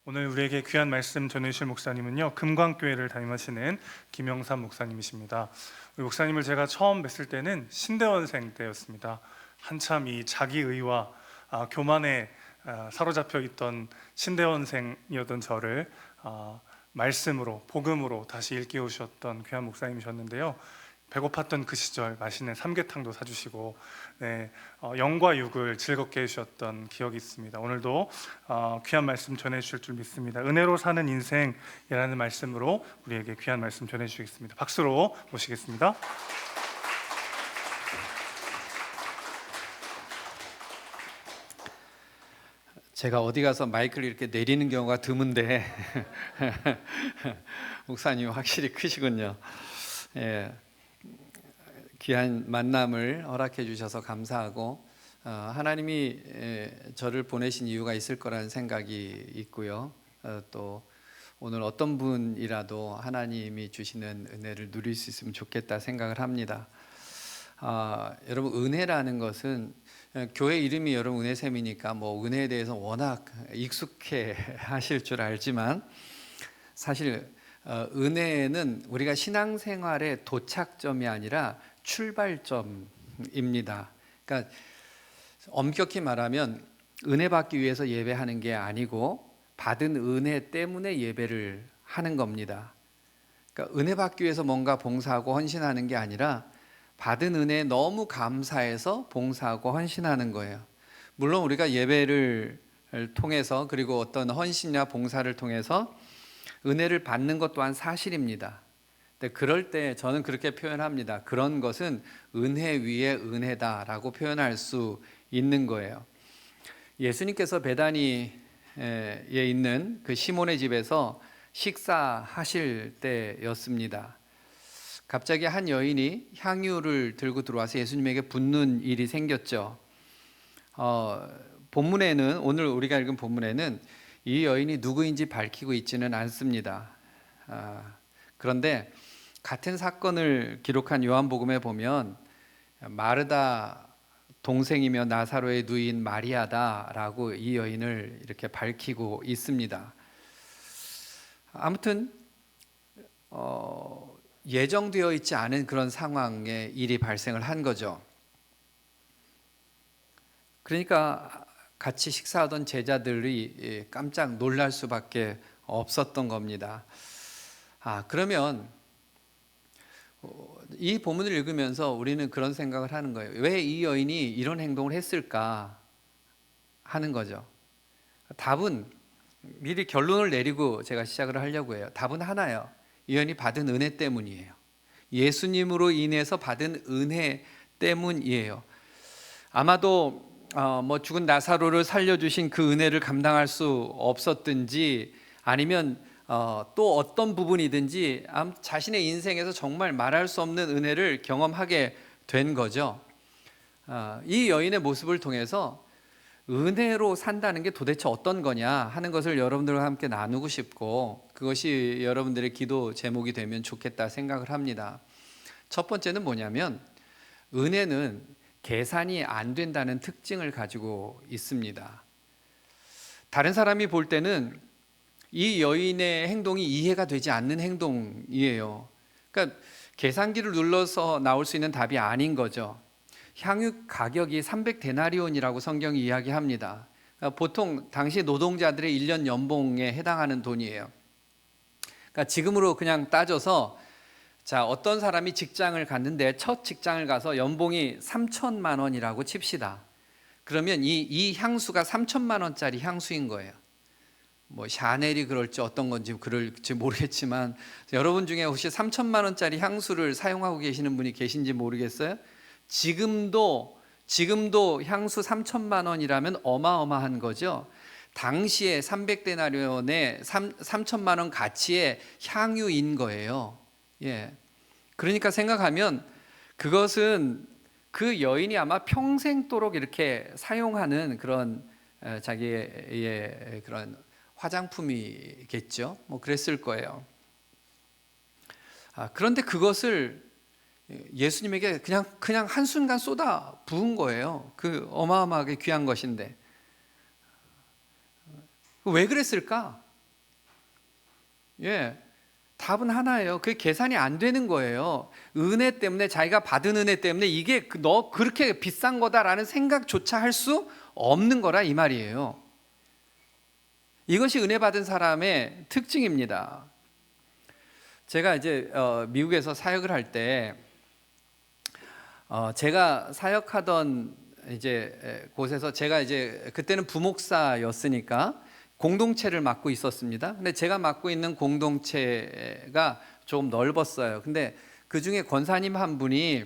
오늘 우리에게 귀한 말씀 전해주실 목사님은요, 금광교회를 담임하시는 김영삼 목사님이십니다. 우리 목사님을 제가 처음 뵀을 때는 신대원생 때였습니다. 한참 이 자기의와 교만에 사로잡혀 있던 신대원생이었던 저를 말씀으로, 복음으로 다시 일깨우셨던 귀한 목사님이셨는데요. 배고팠던 그 시절 맛있는 삼계탕도 사주시고, 영과 육을 즐겁게 해주셨던 기억이 있습니다. 오늘도 귀한 말씀 전해주실 줄 믿습니다. 은혜로 사는 인생이라는 말씀으로 우리에게 귀한 말씀 전해주시겠습니다. 박수로 모시겠습니다. 제가 어디 가서 마이크를 이렇게 내리는 경우가 드문데 목사님 확실히 크시군요. 귀한 만남을 허락해 주셔서 감사하고, 하나님이 저를 보내신 이유가 있을 거라는 생각이 있고요. 또 오늘 어떤 분이라도 하나님이 주시는 은혜를 누릴 수 있으면 좋겠다 생각을 합니다. 여러분, 은혜라는 것은 교회 이름이 여러분 은혜샘이니까 뭐 은혜에 대해서 워낙 익숙해 하실 줄 알지만, 사실 은혜는 우리가 신앙생활의 도착점이 아니라 출발점입니다. 그러니까 엄격히 말하면 은혜 받기 위해서 예배하는 게 아니고 받은 은혜 때문에 예배를 하는 겁니다. 그러니까 은혜 받기 위해서 뭔가 봉사하고 헌신하는 게 아니라 받은 은혜에 너무 감사해서 봉사하고 헌신하는 거예요. 물론 우리가 예배를 통해서, 그리고 어떤 헌신이나 봉사를 통해서 은혜를 받는 것 또한 사실입니다. 근데 그럴 때 저는 그렇게 표현합니다. 그런 것은 은혜 위에 은혜다라고 표현할 수 있는 거예요. 예수님께서 베다니에 있는 그 시몬의 집에서 식사하실 때였습니다. 갑자기 한 여인이 향유를 들고 들어와서 예수님에게 붓는 일이 생겼죠. 본문에는, 오늘 우리가 읽은 본문에는 이 여인이 누구인지 밝히고 있지는 않습니다. 그런데 같은 사건을 기록한 요한복음에 보면 마르다 동생이며 나사로의 누이인 마리아다라고 이 여인을 이렇게 밝히고 있습니다. 아무튼 예정되어 있지 않은 그런 상황에 일이 발생을 한 거죠. 그러니까 같이 식사하던 제자들이 깜짝 놀랄 수밖에 없었던 겁니다. 그러면 이 본문을 읽으면서 우리는 그런 생각을 하는 거예요. 왜 이 여인이 이런 행동을 했을까 하는 거죠. 답은, 미리 결론을 내리고 제가 시작을 하려고 해요. 답은 하나예요. 이 여인이 받은 은혜 때문이에요. 예수님으로 인해서 받은 은혜 때문이에요. 아마도 죽은 나사로를 살려주신 그 은혜를 감당할 수 없었든지, 아니면 또 어떤 부분이든지 자신의 인생에서 정말 말할 수 없는 은혜를 경험하게 된 거죠. 이 여인의 모습을 통해서 은혜로 산다는 게 도대체 어떤 거냐 하는 것을 여러분들과 함께 나누고 싶고, 그것이 여러분들의 기도 제목이 되면 좋겠다 생각을 합니다. 첫 번째는 뭐냐면, 은혜는 계산이 안 된다는 특징을 가지고 있습니다. 다른 사람이 볼 때는 이 여인의 행동이 이해가 되지 않는 행동이에요. 그러니까 계산기를 눌러서 나올 수 있는 답이 아닌 거죠. 향유 가격이 300데나리온이라고 성경이 이야기합니다. 그러니까 보통 당시 노동자들의 1년 연봉에 해당하는 돈이에요. 그러니까 지금으로 그냥 따져서, 어떤 사람이 직장을 갔는데 첫 직장을 가서 연봉이 3천만 원이라고 칩시다. 그러면 이 향수가 3천만 원짜리 향수인 거예요. 뭐 샤넬이 그럴지 어떤 건지 그럴지 모르겠지만, 여러분 중에 혹시 3천만 원짜리 향수를 사용하고 계시는 분이 계신지 모르겠어요? 지금도 향수 3천만 원이라면 어마어마한 거죠. 당시에 300데나리온에 3천만 원 가치의 향유인 거예요. 그러니까 생각하면 그것은 그 여인이 아마 평생도록 이렇게 사용하는 그런 자기의 그런 화장품이겠죠. 뭐 그랬을 거예요. 그런데 그것을 예수님에게 그냥 한순간 쏟아 부은 거예요. 그 어마어마하게 귀한 것인데. 왜 그랬을까? 예, 답은 하나예요. 그게 계산이 안 되는 거예요. 은혜 때문에, 자기가 받은 은혜 때문에 이게 너 그렇게 비싼 거다라는 생각조차 할 수 없는 거라 이 말이에요. 이것이 은혜 받은 사람의 특징입니다. 제가 이제 미국에서 사역을 할 때 제가 사역하던 이제 곳에서 제가 이제 그때는 부목사였으니까 공동체를 맡고 있었습니다. 근데 제가 맡고 있는 공동체가 좀 넓었어요. 근데 그 중에 권사님 한 분이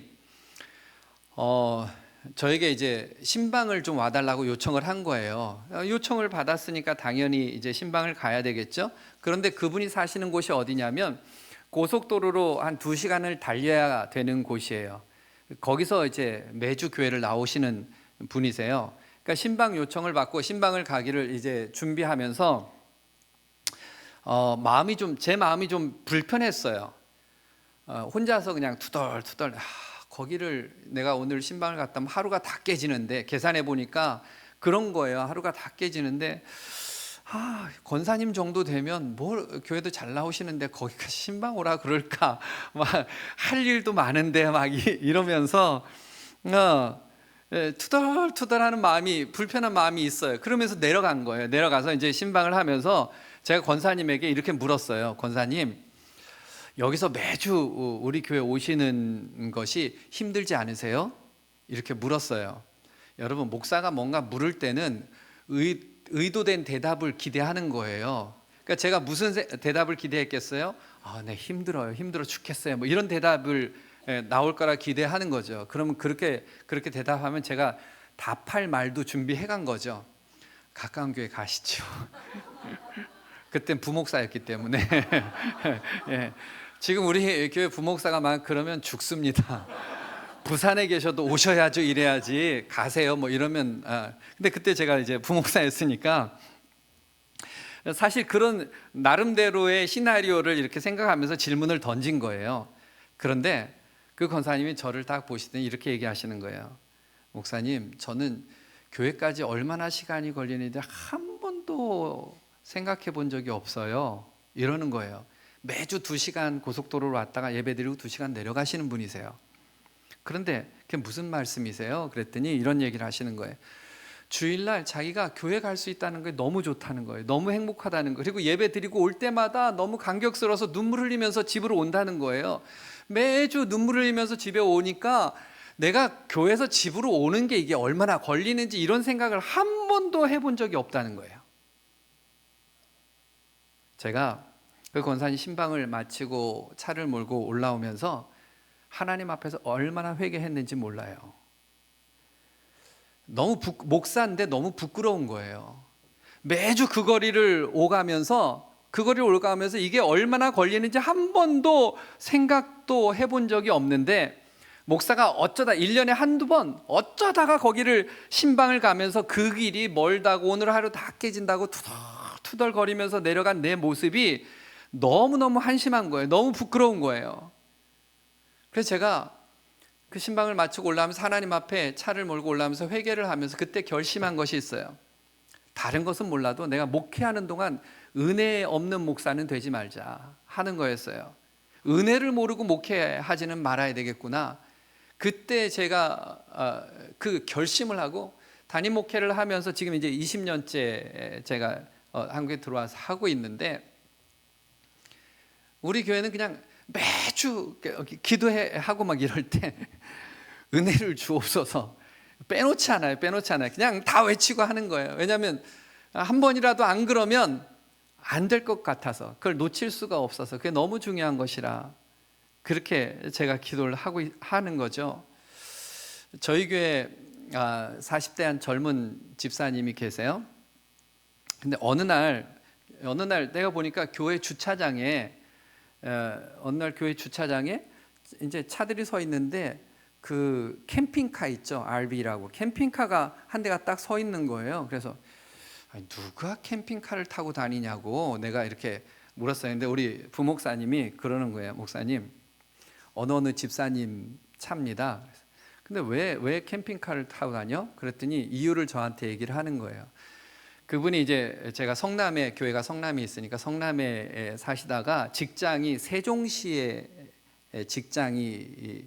저에게 이제 신방을 좀 와달라고 요청을 한 거예요. 요청을 받았으니까 당연히 이제 신방을 가야 되겠죠. 그런데 그분이 사시는 곳이 어디냐면 고속도로로 한 2시간을 달려야 되는 곳이에요. 거기서 이제 매주 교회를 나오시는 분이세요. 그러니까 신방 요청을 받고 신방을 가기를 이제 준비하면서 제 마음이 좀 불편했어요. 혼자서 그냥 투덜투덜 거기를 내가 오늘 신방을 갔다면 하루가 다 깨지는데, 계산해 보니까 그런 거예요. 하루가 다 깨지는데 권사님 정도 되면 뭘 교회도 잘 나오시는데 거기까지 신방 오라 그럴까, 막 할 일도 많은데 막 이러면서 투덜투덜하는 마음이, 불편한 마음이 있어요. 그러면서 내려간 거예요. 내려가서 이제 신방을 하면서 제가 권사님에게 이렇게 물었어요. 권사님, 여기서 매주 우리 교회 오시는 것이 힘들지 않으세요? 이렇게 물었어요. 여러분, 목사가 뭔가 물을 때는 의도된 대답을 기대하는 거예요. 그러니까 제가 무슨 대답을 기대했겠어요? 네, 힘들어요. 힘들어 죽겠어요. 뭐 이런 대답을 나올 거라 기대하는 거죠. 그러면 그렇게 대답하면 제가 답할 말도 준비해 간 거죠. 가까운 교회 가시죠. 그땐 부목사였기 때문에. 예. 지금 우리 교회 부목사가 막 그러면 죽습니다. 부산에 계셔도 오셔야죠, 이래야지, 가세요 뭐 이러면. 근데 그때 제가 이제 부목사였으니까 사실 그런 나름대로의 시나리오를 이렇게 생각하면서 질문을 던진 거예요. 그런데 그 권사님이 저를 딱 보시더니 이렇게 얘기하시는 거예요. 목사님, 저는 교회까지 얼마나 시간이 걸리는지 한 번도 생각해 본 적이 없어요. 이러는 거예요. 매주 2시간 고속도로로 왔다가 예배드리고 2시간 내려가시는 분이세요. 그런데 그게 무슨 말씀이세요? 그랬더니 이런 얘기를 하시는 거예요. 주일날 자기가 교회 갈 수 있다는 게 너무 좋다는 거예요. 너무 행복하다는 거예요. 그리고 예배 드리고 올 때마다 너무 감격스러워서 눈물 흘리면서 집으로 온다는 거예요. 매주 눈물 흘리면서 집에 오니까 내가 교회에서 집으로 오는 게 이게 얼마나 걸리는지 이런 생각을 한 번도 해본 적이 없다는 거예요. 제가 그 권사님 신방을 마치고 차를 몰고 올라오면서 하나님 앞에서 얼마나 회개했는지 몰라요. 목사인데 너무 부끄러운 거예요. 매주 그 거리를 오가면서 이게 얼마나 걸리는지 한 번도 생각도 해본 적이 없는데, 목사가 어쩌다 1년에 한두 번 어쩌다가 거기를 신방을 가면서 그 길이 멀다고 오늘 하루 다 깨진다고 투덜거리면서 내려간 내 모습이 너무너무 한심한 거예요. 너무 부끄러운 거예요. 그래서 제가 그 신방을 마치고 올라오면서 하나님 앞에 차를 몰고 올라오면서 회개를 하면서 그때 결심한 것이 있어요. 다른 것은 몰라도 내가 목회하는 동안 은혜 없는 목사는 되지 말자 하는 거였어요. 은혜를 모르고 목회하지는 말아야 되겠구나. 그때 제가 그 결심을 하고 담임 목회를 하면서 지금 이제 20년째 제가 한국에 들어와서 하고 있는데, 우리 교회는 그냥 매주 기도하고 막 이럴 때 은혜를 주옵소서 빼놓지 않아요. 그냥 다 외치고 하는 거예요. 왜냐하면 한 번이라도 안 그러면 안 될 것 같아서, 그걸 놓칠 수가 없어서, 그게 너무 중요한 것이라 그렇게 제가 기도를 하는 거죠. 저희 교회 40대 한 젊은 집사님이 계세요. 근데 어느 날 내가 보니까 교회 주차장에 이제 차들이 서 있는데 그 캠핑카 있죠, RV라고 캠핑카가 한 대가 딱 서 있는 거예요. 그래서 누가 캠핑카를 타고 다니냐고 내가 이렇게 물었어요. 근데 우리 부목사님이 그러는 거예요. 목사님, 어느 집사님 차입니다. 근데 왜 캠핑카를 타고 다녀? 그랬더니 이유를 저한테 얘기를 하는 거예요. 그분이 이제 제가 성남에 교회가 성남에 있으니까 성남에 사시다가 직장이 세종시에 직장이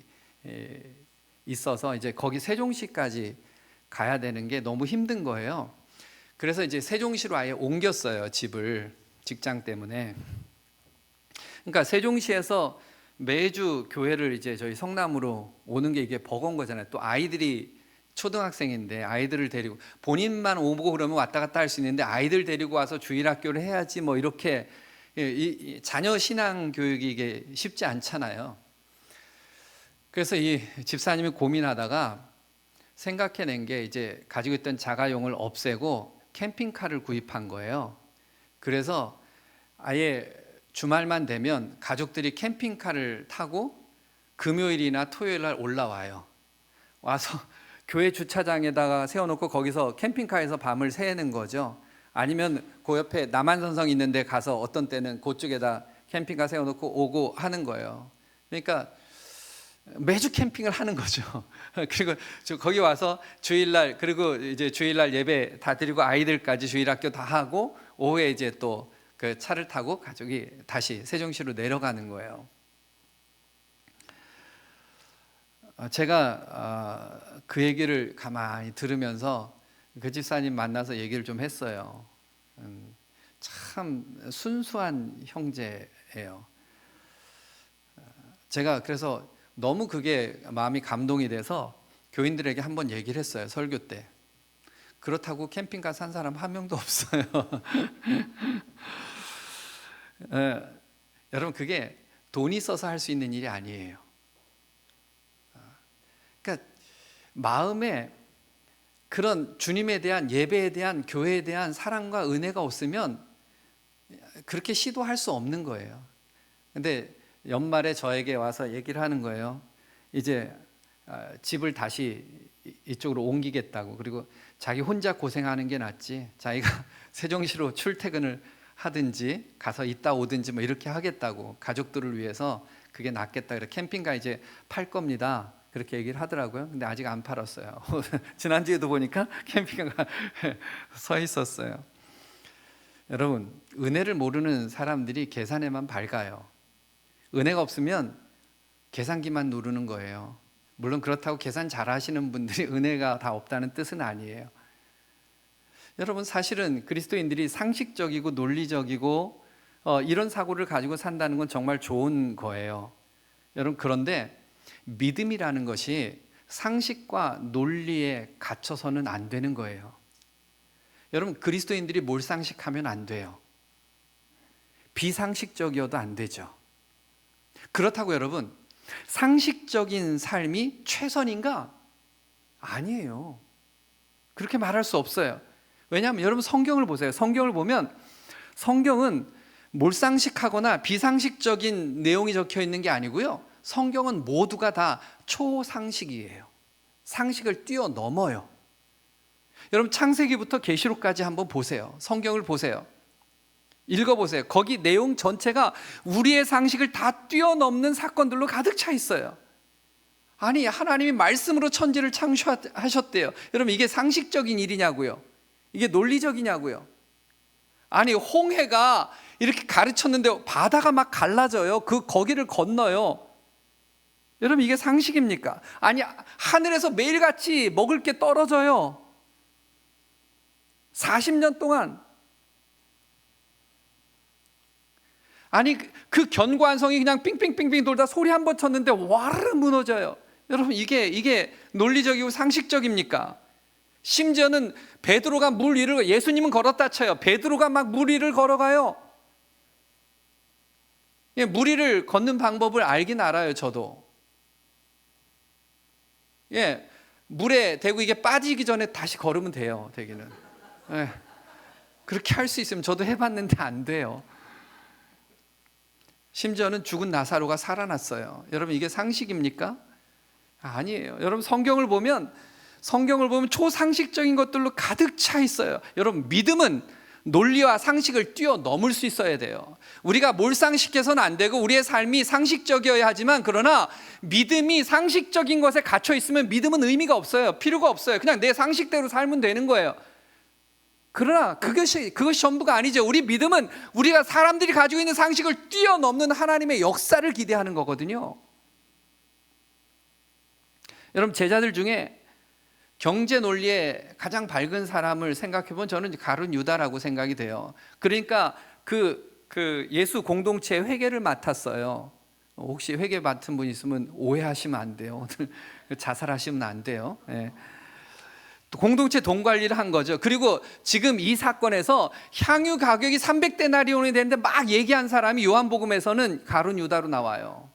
있어서 이제 거기 세종시까지 가야 되는 게 너무 힘든 거예요. 그래서 이제 세종시로 아예 옮겼어요, 집을. 직장 때문에. 그러니까 세종시에서 매주 교회를 이제 저희 성남으로 오는 게 이게 버거운 거잖아요. 또 아이들이 초등학생인데 아이들을 데리고 본인만 오고 그러면 왔다 갔다 할 수 있는데 아이들 데리고 와서 주일학교를 해야지 뭐 이렇게 이 자녀 신앙 교육이 이게 쉽지 않잖아요. 그래서 이 집사님이 고민하다가 생각해낸 게 이제 가지고 있던 자가용을 없애고 캠핑카를 구입한 거예요. 그래서 아예 주말만 되면 가족들이 캠핑카를 타고 금요일이나 토요일 날 올라와요. 와서 교회 주차장에다가 세워놓고 거기서 캠핑카에서 밤을 새는 거죠. 아니면 그 옆에 남한산성 있는데 가서 어떤 때는 그쪽에다 캠핑카 세워놓고 오고 하는 거예요. 그러니까 매주 캠핑을 하는 거죠. 그리고 거기 와서 주일날, 그리고 이제 주일날 예배 다 드리고 아이들까지 주일학교 다 하고 오후에 이제 또 그 차를 타고 가족이 다시 세종시로 내려가는 거예요. 제가 그 얘기를 가만히 들으면서 그 집사님 만나서 얘기를 좀 했어요. 참 순수한 형제예요. 제가 그래서 너무 그게 마음이 감동이 돼서 교인들에게 한번 얘기를 했어요, 설교 때. 그렇다고 캠핑카 산 사람 한 명도 없어요. 여러분, 그게 돈이 있어서 할 수 있는 일이 아니에요. 그러니까 마음에 그런 주님에 대한, 예배에 대한, 교회에 대한 사랑과 은혜가 없으면 그렇게 시도할 수 없는 거예요. 근데 연말에 저에게 와서 얘기를 하는 거예요. 이제 집을 다시 이쪽으로 옮기겠다고. 그리고 자기 혼자 고생하는 게 낫지, 자기가 세종시로 출퇴근을 하든지 가서 있다 오든지 뭐 이렇게 하겠다고, 가족들을 위해서 그게 낫겠다. 그래 캠핑카 이제 팔 겁니다. 그렇게 얘기를 하더라고요. 근데 아직 안 팔았어요. 지난주에도 보니까 캠핑카가 서 있었어요. 여러분, 은혜를 모르는 사람들이 계산에만 밝아요. 은혜가 없으면 계산기만 누르는 거예요. 물론 그렇다고 계산 잘 하시는 분들이 은혜가 다 없다는 뜻은 아니에요. 여러분, 사실은 그리스도인들이 상식적이고 논리적이고 이런 사고를 가지고 산다는 건 정말 좋은 거예요. 여러분, 그런데 믿음이라는 것이 상식과 논리에 갇혀서는 안 되는 거예요. 여러분, 그리스도인들이 몰상식하면 안 돼요. 비상식적이어도 안 되죠. 그렇다고 여러분, 상식적인 삶이 최선인가? 아니에요. 그렇게 말할 수 없어요. 왜냐하면 여러분, 성경을 보세요. 성경을 보면 성경은 몰상식하거나 비상식적인 내용이 적혀 있는 게 아니고요, 성경은 모두가 다 초상식이에요. 상식을 뛰어넘어요. 여러분, 창세기부터 계시록까지 한번 보세요. 성경을 보세요. 읽어보세요. 거기 내용 전체가 우리의 상식을 다 뛰어넘는 사건들로 가득 차 있어요. 아니, 하나님이 말씀으로 천지를 창조하셨대요. 여러분, 이게 상식적인 일이냐고요? 이게 논리적이냐고요? 아니, 홍해가 이렇게 가르쳤는데 바다가 막 갈라져요. 거기를 건너요. 여러분, 이게 상식입니까? 아니, 하늘에서 매일같이 먹을 게 떨어져요. 40년 동안. 아니, 그 견고한 성이 그냥 삥삥삥삥 돌다 소리 한 번 쳤는데 와르르 무너져요. 여러분, 이게 논리적이고 상식적입니까? 심지어는 베드로가 물 위를, 예수님은 걸었다 쳐요. 베드로가 막 물 위를 걸어가요. 물 위를 걷는 방법을 알긴 알아요, 저도. 물에 대고 이게 빠지기 전에 다시 걸으면 돼요, 되기는. 그렇게 할 수 있으면 저도 해봤는데 안 돼요. 심지어는 죽은 나사로가 살아났어요. 여러분, 이게 상식입니까? 아니에요. 여러분, 성경을 보면 초상식적인 것들로 가득 차 있어요. 여러분, 믿음은 논리와 상식을 뛰어넘을 수 있어야 돼요. 우리가 몰상식해서는 안 되고 우리의 삶이 상식적이어야 하지만, 그러나 믿음이 상식적인 것에 갇혀 있으면 믿음은 의미가 없어요. 필요가 없어요. 그냥 내 상식대로 살면 되는 거예요. 그러나 그것이 전부가 아니죠. 우리 믿음은 우리가 사람들이 가지고 있는 상식을 뛰어넘는 하나님의 역사를 기대하는 거거든요. 여러분, 제자들 중에 경제 논리에 가장 밝은 사람을 생각해 보면 저는 가룟 유다라고 생각이 돼요. 그러니까 그 예수 공동체 회계를 맡았어요. 혹시 회계 맡은 분 있으면 오해하시면 안 돼요. 오늘 자살하시면 안 돼요. 예. 공동체 돈 관리를 한 거죠. 그리고 지금 이 사건에서 향유 가격이 300데나리온이 되는데 막 얘기한 사람이 요한복음에서는 가룟 유다로 나와요.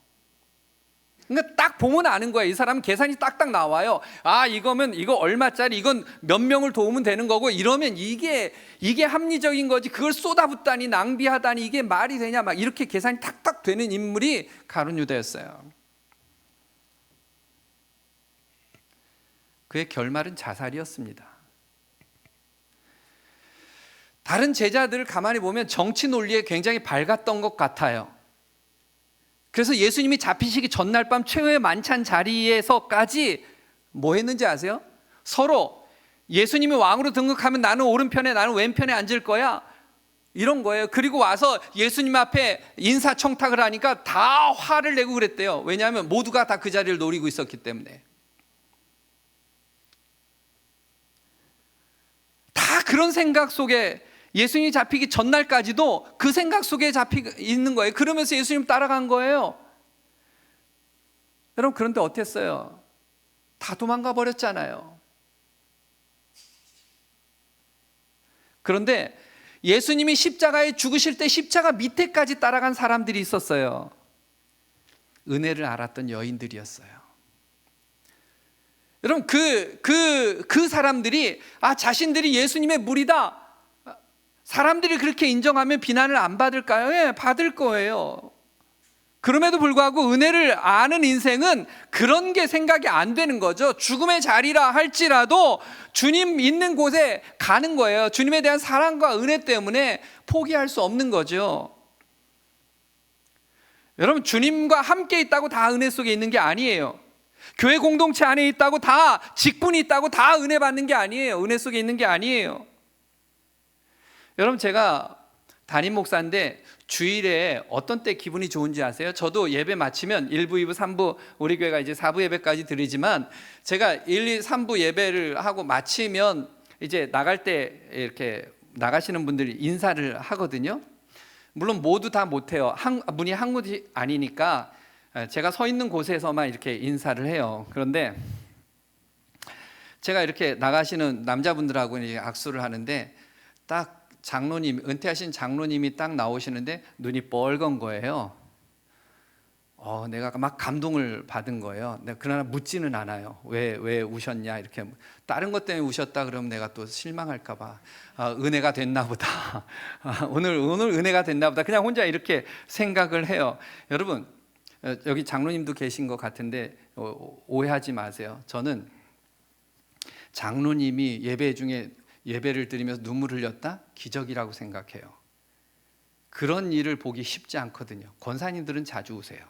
그러니까 딱 보면 아는 거예요. 이 사람은 계산이 딱딱 나와요. 아, 이거면 이거 얼마짜리, 이건 몇 명을 도우면 되는 거고, 이러면 이게 합리적인 거지. 그걸 쏟아붓다니, 낭비하다니, 이게 말이 되냐, 막 이렇게 계산이 탁탁 되는 인물이 가룟 유다였어요. 그의 결말은 자살이었습니다. 다른 제자들을 가만히 보면 정치 논리에 굉장히 밝았던 것 같아요. 그래서 예수님이 잡히시기 전날 밤 최후의 만찬 자리에서까지 뭐 했는지 아세요? 서로 예수님이 왕으로 등극하면 나는 오른편에, 나는 왼편에 앉을 거야, 이런 거예요. 그리고 와서 예수님 앞에 인사청탁을 하니까 다 화를 내고 그랬대요. 왜냐하면 모두가 다 그 자리를 노리고 있었기 때문에. 다 그런 생각 속에, 예수님이 잡히기 전날까지도 그 생각 속에 잡혀 있는 거예요. 그러면서 예수님 따라간 거예요. 여러분, 그런데 어땠어요? 다 도망가 버렸잖아요. 그런데 예수님이 십자가에 죽으실 때 십자가 밑에까지 따라간 사람들이 있었어요. 은혜를 알았던 여인들이었어요. 여러분, 그 사람들이 자신들이 예수님의 무리다, 사람들이 그렇게 인정하면 비난을 안 받을까요? 예, 받을 거예요. 그럼에도 불구하고 은혜를 아는 인생은 그런 게 생각이 안 되는 거죠. 죽음의 자리라 할지라도 주님 있는 곳에 가는 거예요. 주님에 대한 사랑과 은혜 때문에 포기할 수 없는 거죠. 여러분, 주님과 함께 있다고 다 은혜 속에 있는 게 아니에요. 교회 공동체 안에 있다고 다 직분이 있다고 다 은혜 받는 게 아니에요. 은혜 속에 있는 게 아니에요. 여러분, 제가 담임 목사인데 주일에 어떤 때 기분이 좋은지 아세요? 저도 예배 마치면 1부, 2부, 3부, 우리 교회가 이제 4부 예배까지 드리지만, 제가 1, 2, 3부 예배를 하고 마치면 이제 나갈 때 이렇게 나가시는 분들이 인사를 하거든요. 물론 모두 다 못해요. 문이 한국이 아니니까 제가 서 있는 곳에서만 이렇게 인사를 해요. 그런데 제가 이렇게 나가시는 남자분들하고 이제 악수를 하는데, 딱 장로님, 은퇴하신 장로님이 딱 나오시는데 눈이 뻘건 거예요. 내가 막 감동을 받은 거예요. 내가 그러나 묻지는 않아요. 왜 우셨냐, 이렇게. 다른 것 때문에 우셨다 그러면 내가 또 실망할까 봐. 은혜가 됐나 보다. 오늘 은혜가 됐나 보다. 그냥 혼자 이렇게 생각을 해요. 여러분, 여기 장로님도 계신 것 같은데 오해하지 마세요. 저는 장로님이 예배 중에 예배를 드리면서 눈물 흘렸다? 기적이라고 생각해요. 그런 일을 보기 쉽지 않거든요. 권사님들은 자주 우세요.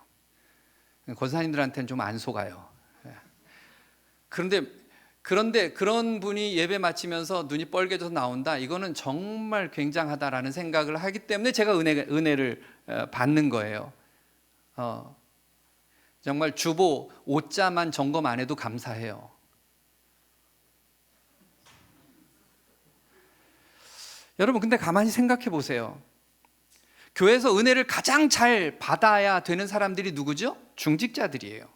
권사님들한테는 좀 안 속아요. 그런데 그런 분이 예배 마치면서 눈이 뻘개져서 나온다? 이거는 정말 굉장하다라는 생각을 하기 때문에 제가 은혜를 받는 거예요. 정말 주보 옷자만 점검 안 해도 감사해요. 여러분, 근데 가만히 생각해 보세요. 교회에서 은혜를 가장 잘 받아야 되는 사람들이 누구죠? 중직자들이에요.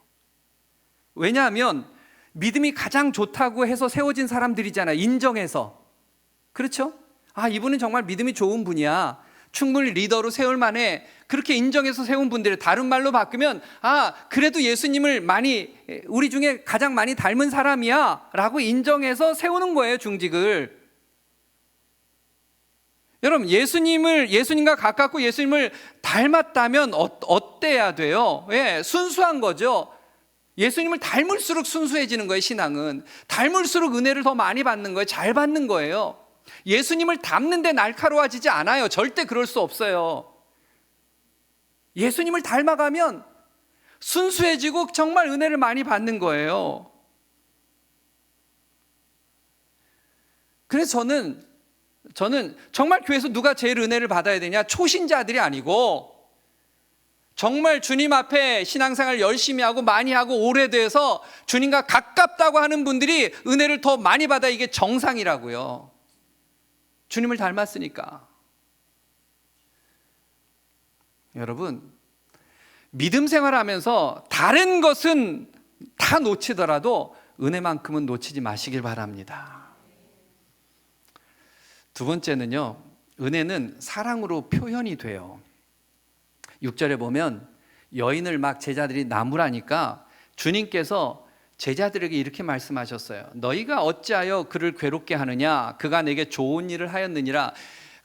왜냐하면 믿음이 가장 좋다고 해서 세워진 사람들이잖아요. 인정해서. 그렇죠? 이분은 정말 믿음이 좋은 분이야, 충분히 리더로 세울 만해, 그렇게 인정해서 세운 분들을, 다른 말로 바꾸면 그래도 예수님을 우리 중에 가장 많이 닮은 사람이야 라고 인정해서 세우는 거예요, 중직을. 여러분, 예수님과 가깝고 예수님을 닮았다면 어때야 돼요? 순수한 거죠. 예수님을 닮을수록 순수해지는 거예요, 신앙은. 닮을수록 은혜를 더 많이 받는 거예요. 잘 받는 거예요. 예수님을 닮는데 날카로워지지 않아요. 절대 그럴 수 없어요. 예수님을 닮아가면 순수해지고 정말 은혜를 많이 받는 거예요. 그래서 저는 저는 정말 교회에서 누가 제일 은혜를 받아야 되냐? 초신자들이 아니고 정말 주님 앞에 신앙생활 열심히 하고 많이 하고 오래돼서 주님과 가깝다고 하는 분들이 은혜를 더 많이 받아. 이게 정상이라고요. 주님을 닮았으니까. 여러분, 믿음 생활하면서 다른 것은 다 놓치더라도 은혜만큼은 놓치지 마시길 바랍니다. 두 번째는요, 은혜는 사랑으로 표현이 돼요. 6절에 보면 여인을 막 제자들이 나무라니까 주님께서 제자들에게 이렇게 말씀하셨어요. 너희가 어찌하여 그를 괴롭게 하느냐? 그가 내게 좋은 일을 하였느니라.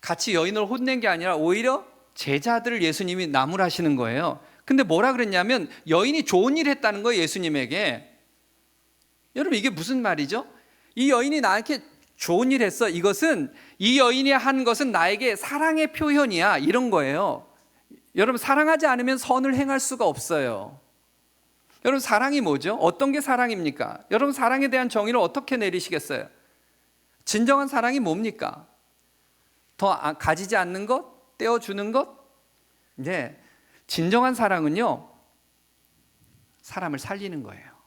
같이 여인을 혼낸 게 아니라 오히려 제자들을 예수님이 나무라시는 거예요. 근데 뭐라 그랬냐면 여인이 좋은 일 했다는 거예요, 예수님에게. 여러분, 이게 무슨 말이죠? 이 여인이 나한테 좋은 일 했어. 이것은 이 여인이 한 것은 나에게 사랑의 표현이야, 이런 거예요. 여러분, 사랑하지 않으면 선을 행할 수가 없어요. 여러분, 사랑이 뭐죠? 어떤 게 사랑입니까? 여러분, 사랑에 대한 정의를 어떻게 내리시겠어요? 진정한 사랑이 뭡니까? 더 가지지 않는 것? 떼어주는 것? 네, 진정한 사랑은요, 사람을 살리는 거예요.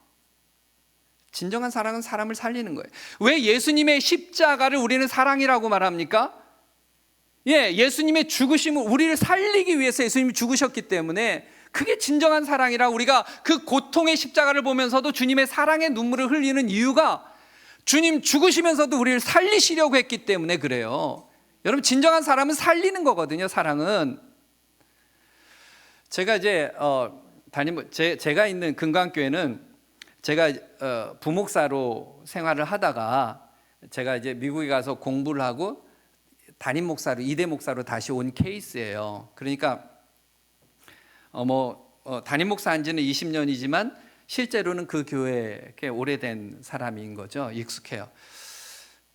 진정한 사랑은 사람을 살리는 거예요. 왜 예수님의 십자가를 우리는 사랑이라고 말합니까? 예수님의 죽으심을 우리를 살리기 위해서 예수님이 죽으셨기 때문에 그게 진정한 사랑이라, 우리가 그 고통의 십자가를 보면서도 주님의 사랑의 눈물을 흘리는 이유가 주님 죽으시면서도 우리를 살리시려고 했기 때문에 그래요. 여러분, 진정한 사람은 살리는 거거든요, 사랑은. 제가 이제 제가 있는 금강교회는 제가 부목사로 생활을 하다가 제가 이제 미국에 가서 공부를 하고 담임 목사로, 이대 목사로 다시 온 케이스예요. 그러니까 담임 목사 한 지는 20년이지만 실제로는 그 교회에 꽤 오래된 사람인 거죠. 익숙해요.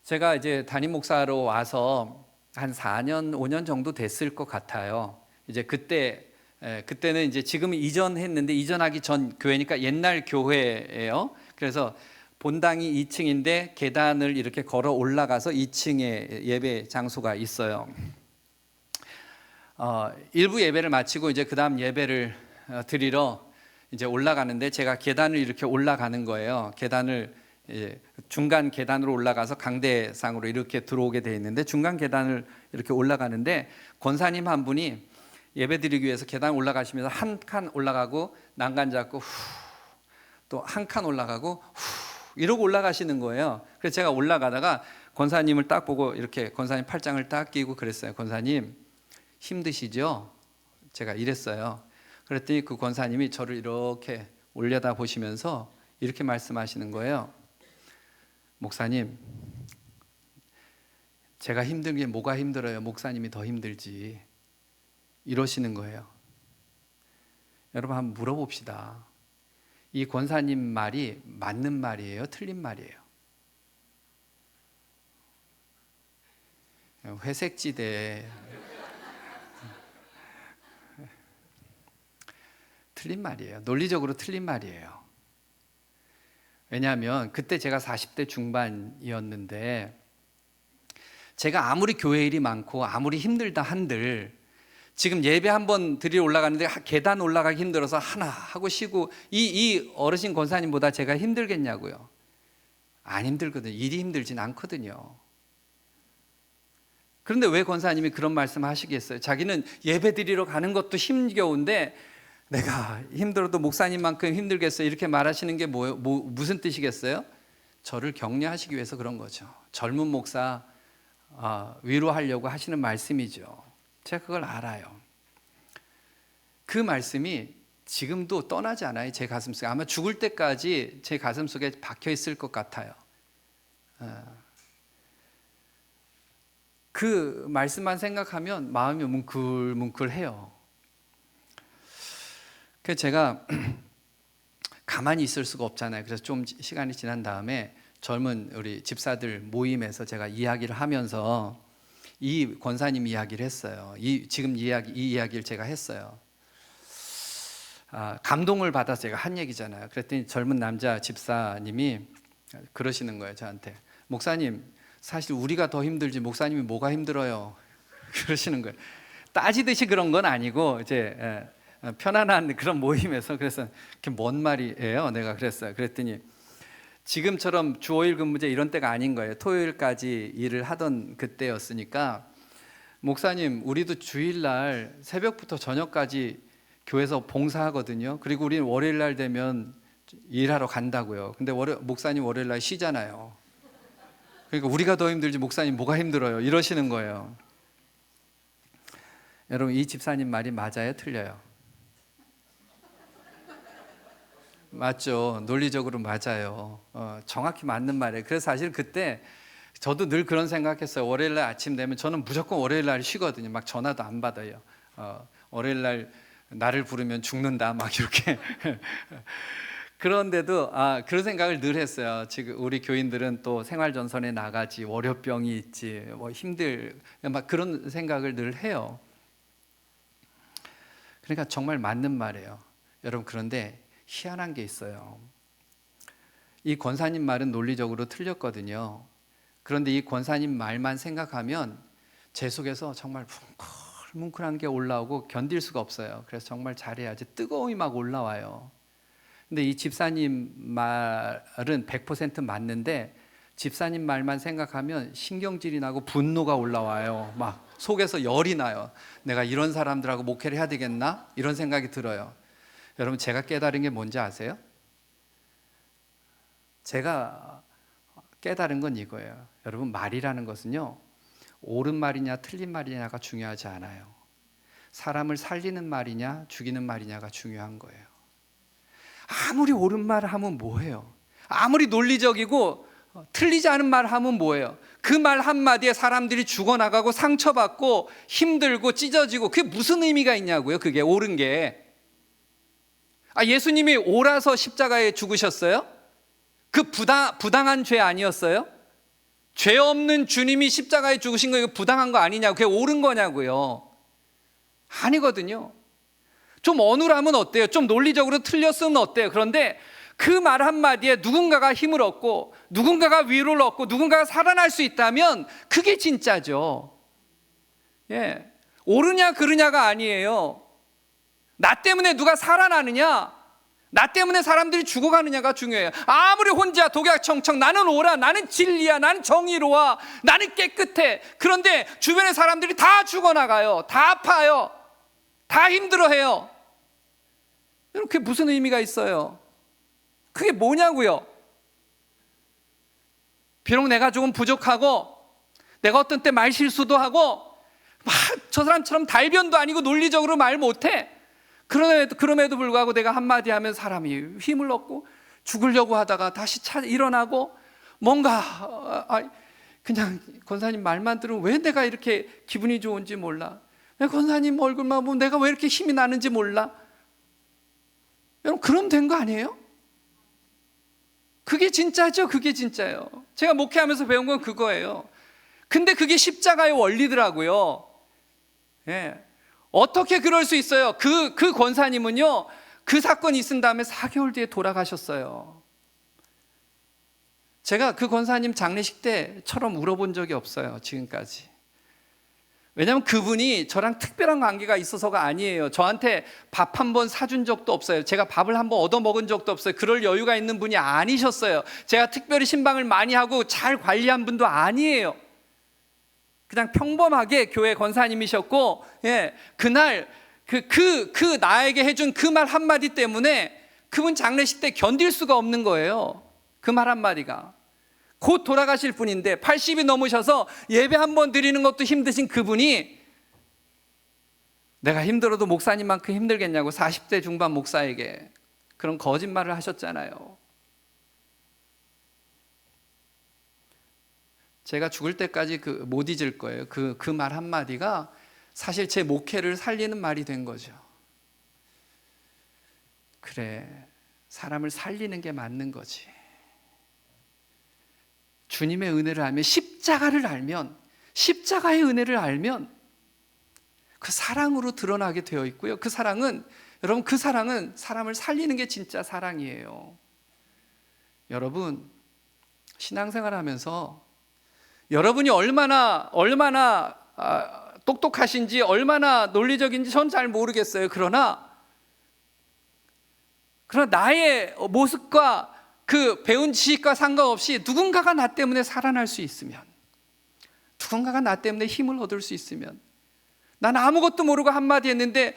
제가 이제 담임 목사로 와서 한 4년, 5년 정도 됐을 것 같아요. 이제 그때는 이제 지금 이전했는데 이전하기 전 교회니까 옛날 교회예요. 그래서 본당이 2층인데 계단을 이렇게 걸어 올라가서 2층에 예배 장소가 있어요. 일부 예배를 마치고 이제 그 다음 예배를 드리러 이제 올라가는데 제가 계단을 이렇게 올라가는 거예요. 계단을 중간 계단으로 올라가서 강대상으로 이렇게 들어오게 돼 있는데 중간 계단을 이렇게 올라가는데 권사님 한 분이 예배 드리기 위해서 계단 올라가시면서 한 칸 올라가고 난간 잡고 또 한 칸 올라가고 이러고 올라가시는 거예요. 그래서 제가 올라가다가 권사님을 딱 보고 이렇게 권사님 팔짱을 딱 끼고 그랬어요. 권사님, 힘드시죠? 제가 이랬어요. 그랬더니 그 권사님이 저를 이렇게 올려다 보시면서 이렇게 말씀하시는 거예요. 목사님, 제가 힘든 게 뭐가 힘들어요? 목사님이 더 힘들지. 이러시는 거예요. 여러분, 한번 물어봅시다. 이 권사님 말이 맞는 말이에요? 틀린 말이에요? 회색지대. 틀린 말이에요. 논리적으로 틀린 말이에요. 왜냐하면 그때 제가 40대 중반이었는데 제가 아무리 교회 일이 많고 아무리 힘들다 한들 지금 예배 한번 드리러 올라가는데 계단 올라가기 힘들어서 하나 하고 쉬고 이 어르신 권사님보다 제가 힘들겠냐고요? 안 힘들거든요. 일이 힘들진 않거든요. 그런데 왜 권사님이 그런 말씀 하시겠어요? 자기는 예배 드리러 가는 것도 힘겨운데 내가 힘들어도 목사님만큼 힘들겠어요? 이렇게 말하시는 게 무슨 뜻이겠어요? 저를 격려하시기 위해서 그런 거죠. 젊은 목사 위로하려고 하시는 말씀이죠. 제가 그걸 알아요. 그 말씀이 지금도 떠나지 않아요. 제 가슴속에. 아마 죽을 때까지 제 가슴속에 박혀 있을 것 같아요. 그 말씀만 생각하면 마음이 뭉클뭉클해요. 그래서 제가 가만히 있을 수가 없잖아요. 그래서 좀 시간이 지난 다음에 젊은 우리 집사들 모임에서 제가 이야기를 하면서 이 권사님 이야기를 했어요. 이 이야기를 제가 했어요. 감동을 받아서 제가 한 얘기잖아요. 그랬더니 젊은 남자 집사님이 그러시는 거예요, 저한테. 목사님, 사실 우리가 더 힘들지 목사님이 뭐가 힘들어요? 그러시는 거예요. 따지듯이 그런 건 아니고 이제 편안한 그런 모임에서 그래서 그게 뭔 말이에요? 내가 그랬어요. 그랬더니 지금처럼 주 5일 근무제 이런 때가 아닌 거예요. 토요일까지 일을 하던 그때였으니까 목사님 우리도 주일날 새벽부터 저녁까지 교회에서 봉사하거든요. 그리고 우리는 월요일날 되면 일하러 간다고요. 근데 목사님 월요일날 쉬잖아요. 그러니까 우리가 더 힘들지 목사님 뭐가 힘들어요? 이러시는 거예요. 여러분 이 집사님 말이 맞아요? 틀려요? 맞죠. 논리적으로 맞아요. 정확히 맞는 말이에요. 그래서 사실 그때 저도 늘 그런 생각했어요. 월요일날 아침 되면 저는 무조건 월요일날 쉬거든요. 막 전화도 안 받아요. 월요일날 나를 부르면 죽는다 막 이렇게 그런데도 그런 생각을 늘 했어요. 지금 우리 교인들은 또 생활전선에 나가지 월요병이 있지 뭐 힘들 막 그런 생각을 늘 해요. 그러니까 정말 맞는 말이에요. 여러분 그런데 희한한 게 있어요. 이 권사님 말은 논리적으로 틀렸거든요. 그런데 이 권사님 말만 생각하면 제 속에서 정말 뭉클뭉클한 게 올라오고 견딜 수가 없어요. 그래서 정말 잘해야지 뜨거움이 막 올라와요. 근데 이 집사님 말은 100% 맞는데 집사님 말만 생각하면 신경질이 나고 분노가 올라와요. 막 속에서 열이 나요. 내가 이런 사람들하고 목회를 해야 되겠나? 이런 생각이 들어요. 여러분 제가 깨달은 게 뭔지 아세요? 제가 깨달은 건 이거예요. 여러분 말이라는 것은요 옳은 말이냐 틀린 말이냐가 중요하지 않아요. 사람을 살리는 말이냐 죽이는 말이냐가 중요한 거예요. 아무리 옳은 말을 하면 뭐해요? 아무리 논리적이고 틀리지 않은 말을 하면 뭐해요? 그 말 한마디에 사람들이 죽어나가고 상처받고 힘들고 찢어지고 그게 무슨 의미가 있냐고요? 그게 옳은 게. 예수님이 옳아서 십자가에 죽으셨어요? 그 부당한 죄 아니었어요? 죄 없는 주님이 십자가에 죽으신 거 이거 부당한 거 아니냐고. 그게 옳은 거냐고요. 아니거든요. 좀 어눌하면 어때요? 좀 논리적으로 틀렸으면 어때요? 그런데 그 말 한마디에 누군가가 힘을 얻고 누군가가 위로를 얻고 누군가가 살아날 수 있다면 그게 진짜죠. 예. 옳으냐 그르냐가 아니에요. 나 때문에 누가 살아나느냐, 나 때문에 사람들이 죽어가느냐가 중요해요. 아무리 혼자 독약청청 나는 옳아, 나는 진리야, 나는 정의로워, 나는 깨끗해. 그런데 주변의 사람들이 다 죽어나가요. 다 아파요. 다 힘들어해요. 그게 무슨 의미가 있어요? 그게 뭐냐고요? 비록 내가 조금 부족하고 내가 어떤 때 말 실수도 하고 막 저 사람처럼 달변도 아니고 논리적으로 말 못해. 그럼에도 불구하고 내가 한마디 하면 사람이 힘을 얻고 죽으려고 하다가 다시 일어나고 뭔가 그냥 권사님 말만 들으면 왜 내가 이렇게 기분이 좋은지 몰라. 권사님 얼굴만 보면 내가 왜 이렇게 힘이 나는지 몰라. 여러분 그럼 된 거 아니에요? 그게 진짜죠. 그게 진짜예요. 제가 목회하면서 배운 건 그거예요. 근데 그게 십자가의 원리더라고요. 예. 어떻게 그럴 수 있어요? 그 권사님은요 그 사건이 있은 다음에 4개월 뒤에 돌아가셨어요. 제가 그 권사님 장례식 때처럼 울어본 적이 없어요. 지금까지. 왜냐하면 그분이 저랑 특별한 관계가 있어서가 아니에요. 저한테 밥 한 번 사준 적도 없어요. 제가 밥을 한 번 얻어먹은 적도 없어요. 그럴 여유가 있는 분이 아니셨어요. 제가 특별히 신방을 많이 하고 잘 관리한 분도 아니에요. 그냥 평범하게 교회 권사님이셨고, 그날 그 나에게 해준 그 말 한마디 때문에 그분 장례식 때 견딜 수가 없는 거예요. 그 말 한마디가. 곧 돌아가실 분인데 80이 넘으셔서 예배 한 번 드리는 것도 힘드신 그분이 내가 힘들어도 목사님만큼 힘들겠냐고 40대 중반 목사에게 그런 거짓말을 하셨잖아요. 제가 죽을 때까지 못 잊을 거예요. 그 말 한마디가 사실 제 목회를 살리는 말이 된 거죠. 그래, 사람을 살리는 게 맞는 거지. 주님의 은혜를 알면, 십자가를 알면, 십자가의 은혜를 알면 그 사랑으로 드러나게 되어 있고요. 그 사랑은, 여러분, 그 사랑은 사람을 살리는 게 진짜 사랑이에요. 여러분, 신앙생활 하면서 여러분이 얼마나 똑똑하신지, 얼마나 논리적인지 전 잘 모르겠어요. 그러나 나의 모습과 그 배운 지식과 상관없이 누군가가 나 때문에 살아날 수 있으면, 누군가가 나 때문에 힘을 얻을 수 있으면, 난 아무것도 모르고 한마디 했는데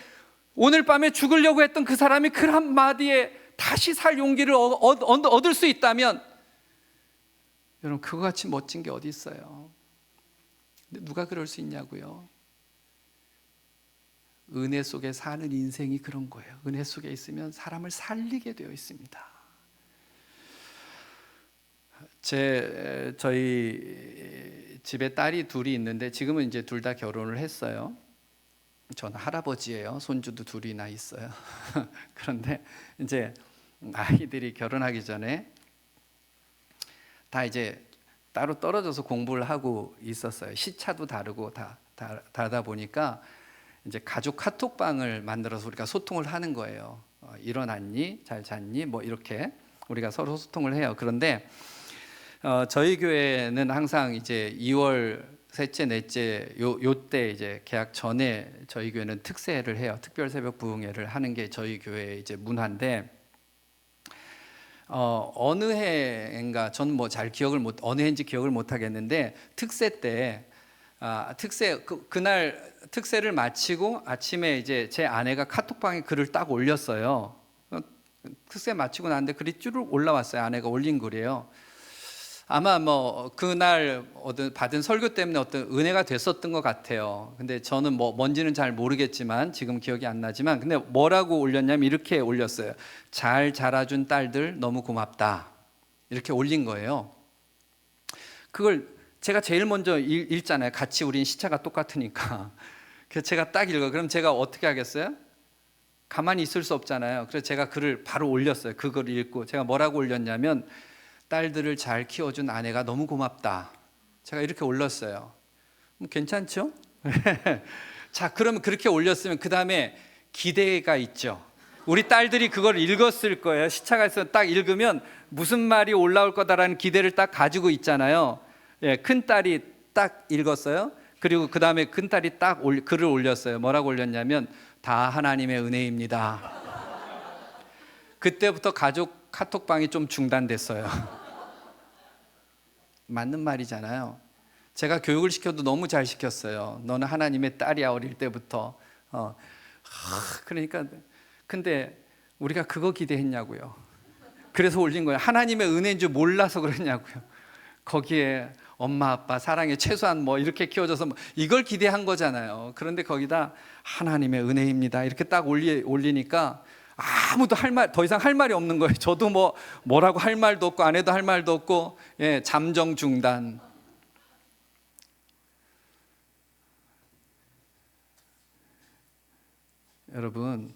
오늘 밤에 죽으려고 했던 그 사람이 그 한마디에 다시 살 용기를 얻을 수 있다면, 여러분, 그거 같이 멋진 게 어디 있어요? 근데 누가 그럴 수 있냐고요? 은혜 속에 사는 인생이 그런 거예요. 은혜 속에 있으면 사람을 살리게 되어 있습니다. 저희 집에 딸이 둘이 있는데 지금은 이제 둘 다 결혼을 했어요. 저는 할아버지예요. 손주도 둘이나 있어요. 그런데 이제 아이들이 결혼하기 전에 다 이제 따로 떨어져서 공부를 하고 있었어요. 시차도 다르고 다르다 보니까 이제 가족 카톡방을 만들어서 우리가 소통을 하는 거예요. 일어났니? 잘 잤니? 뭐 이렇게 우리가 서로 소통을 해요. 그런데 저희 교회는 항상 이제 2월 셋째, 넷째 요때 이제 개학 전에 저희 교회는 특세를 해요. 특별 새벽 부흥회를 하는 게 저희 교회의 이제 문화인데, 어느 해인가 전 뭐 잘 어느 해인지 기억을 못 하겠는데, 특세 때 그날 특세를 마치고 아침에 이제 제 아내가 카톡방에 글을 딱 올렸어요. 특세 마치고 나는데 글이 쭉 올라왔어요. 아내가 올린 글이에요. 아마 뭐 그날 받은 설교 때문에 어떤 은혜가 됐었던 것 같아요. 근데 저는 뭔지는 잘 모르겠지만, 지금 기억이 안 나지만, 근데 뭐라고 올렸냐면 이렇게 올렸어요. 잘 자라준 딸들 너무 고맙다, 이렇게 올린 거예요. 그걸 제가 제일 먼저 읽잖아요. 같이 우린 시차가 똑같으니까. 그래서 제가 딱 읽어요. 그럼 제가 어떻게 하겠어요? 가만히 있을 수 없잖아요. 그래서 제가 글을 바로 올렸어요. 그 글을 읽고 제가 뭐라고 올렸냐면, 딸들을 잘 키워준 아내가 너무 고맙다, 제가 이렇게 올렸어요. 괜찮죠? 자, 그러면 그렇게 올렸으면 그 다음에 기대가 있죠. 우리 딸들이 그걸 읽었을 거예요. 시차가 있어서 딱 읽으면 무슨 말이 올라올 거다라는 기대를 딱 가지고 있잖아요. 예, 큰 딸이 딱 읽었어요. 그리고 그 다음에 큰 딸이 딱 글을 올렸어요. 뭐라고 올렸냐면, 다 하나님의 은혜입니다. 그때부터 가족 카톡방이 좀 중단됐어요. 맞는 말이잖아요. 제가 교육을 시켜도 너무 잘 시켰어요. 너는 하나님의 딸이야, 어릴 때부터. 그러니까 근데 우리가 그거 기대했냐고요. 그래서 올린 거예요. 하나님의 은혜인 줄 몰라서 그러냐고요. 거기에 엄마 아빠 사랑에 최소한 뭐 이렇게 키워줘서 이걸 기대한 거잖아요. 그런데 거기다 하나님의 은혜입니다 이렇게 딱 올리니까 아무도 더 이상 할 말이 없는 거예요. 저도 뭐라고 할 말도 없고 아내도 할 말도 없고, 예, 잠정 중단. 여러분,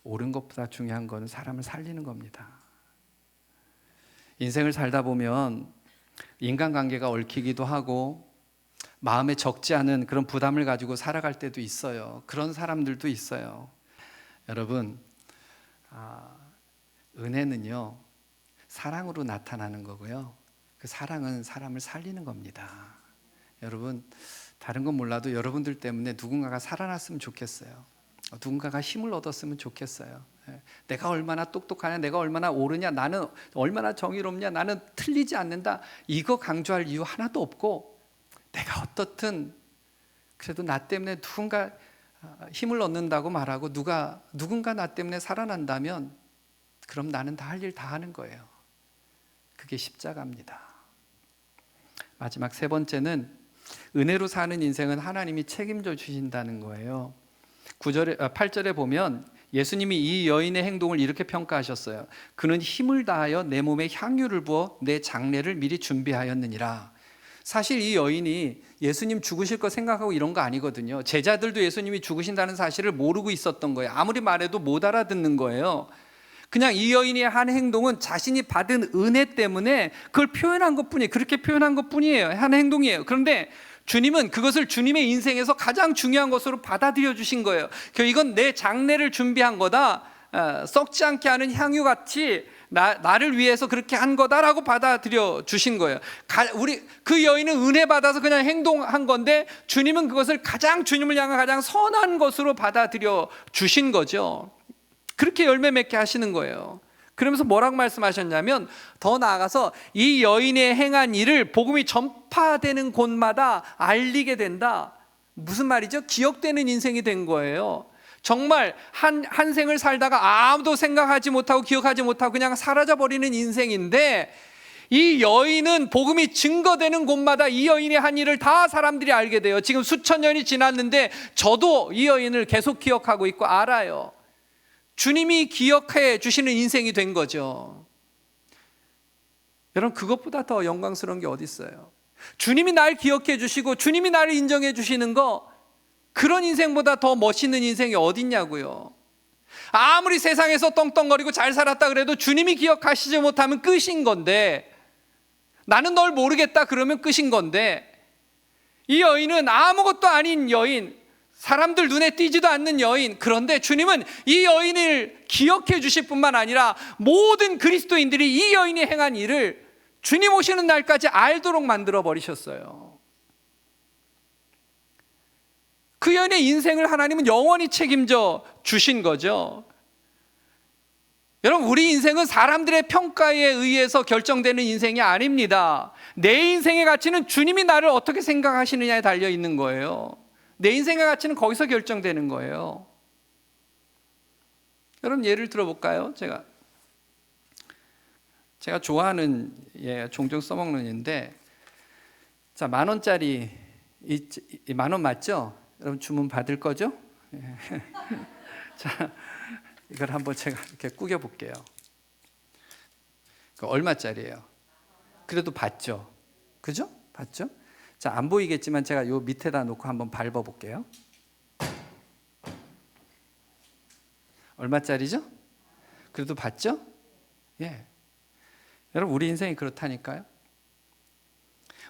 옳은 것보다 중요한 건 사람을 살리는 겁니다. 인생을 살다 보면 인간관계가 얽히기도 하고 마음에 적지 않은 그런 부담을 가지고 살아갈 때도 있어요. 그런 사람들도 있어요. 여러분, 은혜는요, 사랑으로 나타나는 거고요. 그 사랑은 사람을 살리는 겁니다. 여러분, 다른 건 몰라도 여러분들 때문에 누군가가 살아났으면 좋겠어요. 누군가가 힘을 얻었으면 좋겠어요. 내가 얼마나 똑똑하냐, 내가 얼마나 옳으냐, 나는 얼마나 정의롭냐, 나는 틀리지 않는다, 이거 강조할 이유 하나도 없고, 내가 어떻든 그래도 나 때문에 누군가 힘을 얻는다고 말하고 누군가 나 때문에 살아난다면, 그럼 나는 다 할 일 다 하는 거예요. 그게 십자가입니다. 마지막 세 번째는, 은혜로 사는 인생은 하나님이 책임져 주신다는 거예요. 8절에 보면 예수님이 이 여인의 행동을 이렇게 평가하셨어요. 그는 힘을 다하여 내 몸에 향유를 부어 내 장례를 미리 준비하였느니라. 사실 이 여인이 예수님 죽으실 거 생각하고 이런 거 아니거든요. 제자들도 예수님이 죽으신다는 사실을 모르고 있었던 거예요. 아무리 말해도 못 알아듣는 거예요. 그냥 이 여인의 한 행동은 자신이 받은 은혜 때문에 그걸 표현한 것뿐이에요. 그렇게 표현한 것뿐이에요. 한 행동이에요. 그런데 주님은 그것을 주님의 인생에서 가장 중요한 것으로 받아들여 주신 거예요. 이건 내 장례를 준비한 거다, 썩지 않게 하는 향유같이 나를 위해서 그렇게 한 거다라고 받아들여 주신 거예요. 그 여인은 은혜 받아서 그냥 행동한 건데 주님은 그것을 주님을 향한 가장 선한 것으로 받아들여 주신 거죠. 그렇게 열매 맺게 하시는 거예요. 그러면서 뭐라고 말씀하셨냐면, 더 나아가서 이 여인의 행한 일을 복음이 전파되는 곳마다 알리게 된다. 무슨 말이죠? 기억되는 인생이 된 거예요. 정말 한 생을 살다가 아무도 생각하지 못하고 기억하지 못하고 그냥 사라져버리는 인생인데, 이 여인은 복음이 증거되는 곳마다 이 여인의 한 일을 다 사람들이 알게 돼요. 지금 수천 년이 지났는데 저도 이 여인을 계속 기억하고 있고 알아요. 주님이 기억해 주시는 인생이 된 거죠. 여러분, 그것보다 더 영광스러운 게 어디 있어요? 주님이 날 기억해 주시고 주님이 나를 인정해 주시는 거, 그런 인생보다 더 멋있는 인생이 어디 있냐고요. 아무리 세상에서 떵떵거리고 잘 살았다 그래도 주님이 기억하시지 못하면 끝인 건데, 나는 널 모르겠다 그러면 끝인 건데, 이 여인은 아무것도 아닌 여인, 사람들 눈에 띄지도 않는 여인, 그런데 주님은 이 여인을 기억해 주실 뿐만 아니라 모든 그리스도인들이 이 여인이 행한 일을 주님 오시는 날까지 알도록 만들어 버리셨어요. 그 여인의 인생을 하나님은 영원히 책임져 주신 거죠. 여러분, 우리 인생은 사람들의 평가에 의해서 결정되는 인생이 아닙니다. 내 인생의 가치는 주님이 나를 어떻게 생각하시느냐에 달려 있는 거예요. 내 인생의 가치는 거기서 결정되는 거예요. 여러분, 예를 들어볼까요? 제가 좋아하는, 종종 써먹는 예인데, 자, 10,000원짜리, 10,000원 맞죠? 여러분, 주문 받을 거죠? 자, 이걸 한번 제가 이렇게 꾸겨볼게요. 얼마짜리예요? 그래도 받죠? 그죠? 받죠? 자, 안 보이겠지만 제가 요 밑에다 놓고 한번 밟아볼게요. 얼마짜리죠? 그래도 받죠? 예. 여러분, 우리 인생이 그렇다니까요.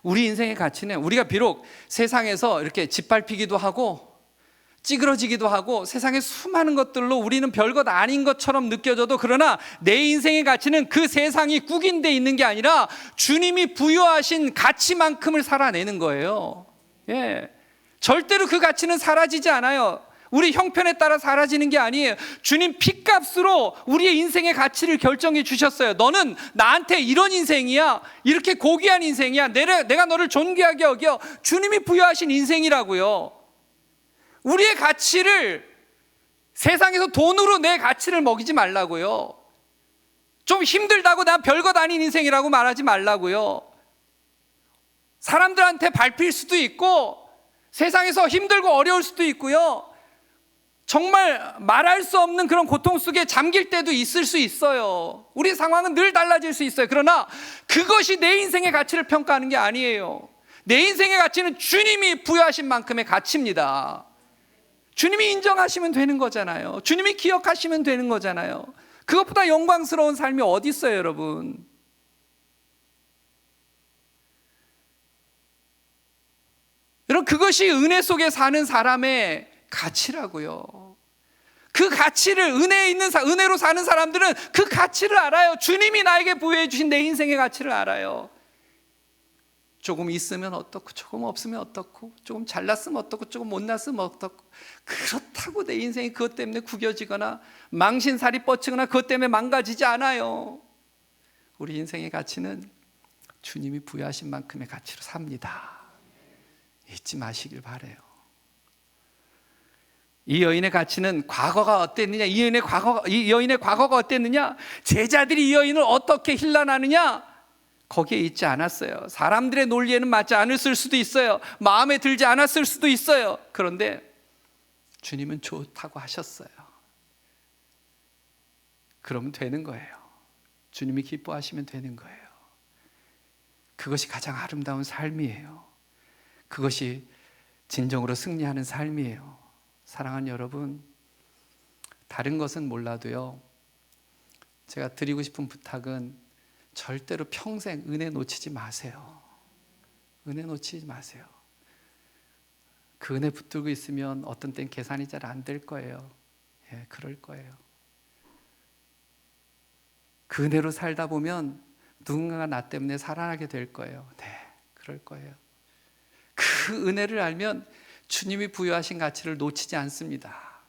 우리 인생의 가치는, 우리가 비록 세상에서 이렇게 짓밟히기도 하고 찌그러지기도 하고 세상의 수많은 것들로 우리는 별것 아닌 것처럼 느껴져도, 그러나 내 인생의 가치는 그 세상이 국인돼 있는 게 아니라 주님이 부여하신 가치만큼을 살아내는 거예요. 예. 절대로 그 가치는 사라지지 않아요. 우리 형편에 따라 사라지는 게 아니에요. 주님 피값으로 우리의 인생의 가치를 결정해 주셨어요. 너는 나한테 이런 인생이야, 이렇게 고귀한 인생이야, 내가 너를 존귀하게 여겨. 주님이 부여하신 인생이라고요. 우리의 가치를 세상에서 돈으로 내 가치를 먹이지 말라고요. 좀 힘들다고 난 별것 아닌 인생이라고 말하지 말라고요. 사람들한테 밟힐 수도 있고 세상에서 힘들고 어려울 수도 있고요. 정말 말할 수 없는 그런 고통 속에 잠길 때도 있을 수 있어요. 우리 상황은 늘 달라질 수 있어요. 그러나 그것이 내 인생의 가치를 평가하는 게 아니에요. 내 인생의 가치는 주님이 부여하신 만큼의 가치입니다. 주님이 인정하시면 되는 거잖아요. 주님이 기억하시면 되는 거잖아요. 그것보다 영광스러운 삶이 어디 있어요, 여러분? 여러분, 그것이 은혜 속에 사는 사람의 가치라고요. 그 가치를, 은혜로 사는 사람들은 그 가치를 알아요. 주님이 나에게 부여해 주신 내 인생의 가치를 알아요. 조금 있으면 어떻고, 조금 없으면 어떻고, 조금 잘났으면 어떻고, 조금 못났으면 어떻고, 그렇다고 내 인생이 그것 때문에 구겨지거나 망신살이 뻗치거나 그것 때문에 망가지지 않아요. 우리 인생의 가치는 주님이 부여하신 만큼의 가치로 삽니다. 잊지 마시길 바라요. 이 여인의 가치는 과거가 어땠느냐? 이 여인의 과거가 어땠느냐? 제자들이 이 여인을 어떻게 힐난하느냐? 거기에 있지 않았어요. 사람들의 논리에는 맞지 않았을 수도 있어요. 마음에 들지 않았을 수도 있어요. 그런데 주님은 좋다고 하셨어요. 그러면 되는 거예요. 주님이 기뻐하시면 되는 거예요. 그것이 가장 아름다운 삶이에요. 그것이 진정으로 승리하는 삶이에요. 사랑하는 여러분, 다른 것은 몰라도요, 제가 드리고 싶은 부탁은 절대로 평생 은혜 놓치지 마세요. 은혜 놓치지 마세요. 그 은혜 붙들고 있으면 어떤 땐 계산이 잘 안 될 거예요. 예, 그럴 거예요. 그 그 은혜로 살다 보면 누군가가 나 때문에 살아나게 될 거예요. 네, 그럴 거예요. 그 은혜를 알면 주님이 부여하신 가치를 놓치지 않습니다.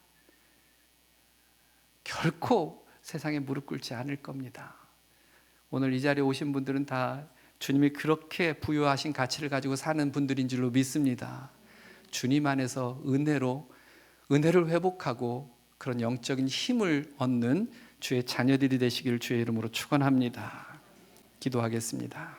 결코 세상에 무릎 꿇지 않을 겁니다. 오늘 이 자리에 오신 분들은 다 주님이 그렇게 부여하신 가치를 가지고 사는 분들인 줄로 믿습니다. 주님 안에서 은혜를 회복하고 그런 영적인 힘을 얻는 주의 자녀들이 되시기를 주의 이름으로 축원합니다. 기도하겠습니다.